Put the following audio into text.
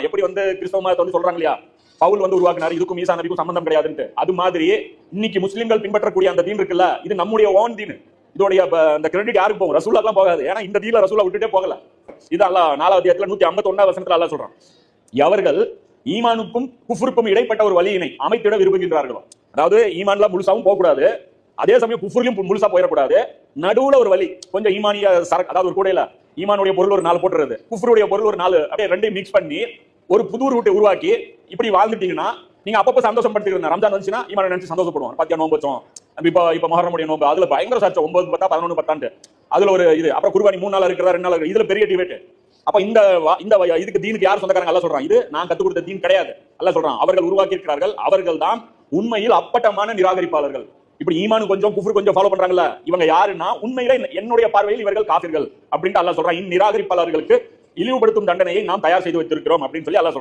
எப்படி கிறிஸ்தவ மதத்தை சொல்றாங்க இல்லையா, பவுல் உருவாக்குனாரு, இதுக்கும் ஈசா நபிக்கும் சம்பந்தம் கிடையாதுன்னு. அது மாதிரி இன்னைக்கு முஸ்லிம்கள் பின்பற்றக்கூடிய அந்த தீன் இருக்குல்ல, இது நம்முடைய ஓன் தீன். இதோடைய அந்த கிரெடிட் யாருக்கு போகும்? ரசூலுல்லாஹ்க்கு போகாது. ஏன்னா இந்த தீன்ல ரசூலுல்லாஹ் விட்டுட்டே போகல. இது அல்லாஹ் 4வது அத்தியாயத்துல 151வது வசனத்துல அல்லாஹ் சொல்றான், அவர்கள் ஈமானுக்கும் குஃப்ருக்கும் இடைப்பட்ட ஒரு வழியினை அமைத்திட விரும்புகின்றார்களோ, அதாவது ஈமான்ல முழுசாவும் போக கூடாது, அதே சமயம் குஃப்ரிலும் முழுசா போயிடக்கூடாது, நடுவுல ஒரு வழி, கொஞ்சம் ஈமானிய சரக்கு, அதாவது ஒரு கூடையில ஈமானுடைய பொருள் ஒரு 4 போட்டுறது, குஃப்ருடைய பொருள் ஒரு 4, அப்படியே ரெண்டையும் மிக்ஸ் பண்ணி ஒரு புது ரூட்டை உருவாக்கி இப்படி வாழ்ந்துட்டீங்கன்னா நீங்க அப்பப்ப சந்தோஷப்படுத்திக்கிறீங்க. ரம்ஜான் வந்துச்சுன்னா ஈமான் நினைச்சு சந்தோஷப்படுவோம். பாத்தியா நோம்பு வச்சோம், இப்ப மொஹர்ரமுடைய நோம்பு, அதுல பயங்கர சர்ச்சை, 9 10 11 10 அதுல ஒரு இது, அப்புறம் குர்பானி 3 நாள் இருக்கிறதா 2 நாள் இருக்கிறது, இதுல பெரிய டிபேட். அப்ப இந்த இதுக்கு தீனுக்கு யார் சொந்தக்காரங்க? அல்லாஹ் சொல்றான், இது நான் கத்துக் கொடுத்த தீன் கிடையாது. அல்லாஹ் சொல்றான், அவர்கள் உருவாக்கி இருக்கிறார்கள், அவர்கள் தான் உண்மையில் அப்பட்டமான நிராகரிப்பாளர்கள். இப்படி ஈமான் கொஞ்சம் குஃப்ர் கொஞ்சம் ஃபாலோ பண்றாங்கல்ல, இவங்க யாருன்னா உண்மையில என்னுடைய பார்வையில் இவர்கள் காஃபிர்கள் அப்படின்ட்டு அல்லாஹ் சொல்றான். நிராகரிப்பாளர்களுக்கு இழிவுபடுத்தும் தண்டனையை நாம் தயார் செய்து வைத்திருக்கிறோம் அப்படின்னு சொல்லி அல்லாஹ் சொல்றான்.